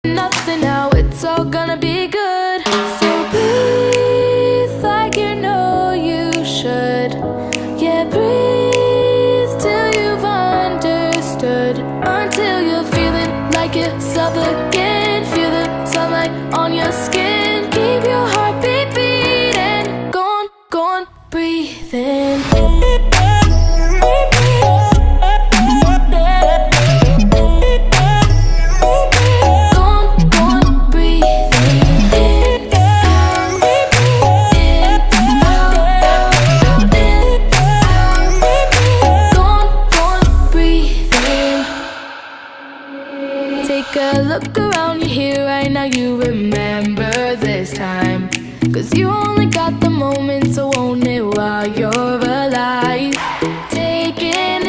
nothing now, it's all gonna be good. So breathe like you know you should. Yeah, breathe till you've understood. Until you're feeling like yourself again. Feel the sunlight on your skin. Keep your heartbeat beating. Go on, breathe in. Take a look around you here right now, you remember this time. Cause you only got the moment, so own it while you're alive. Taking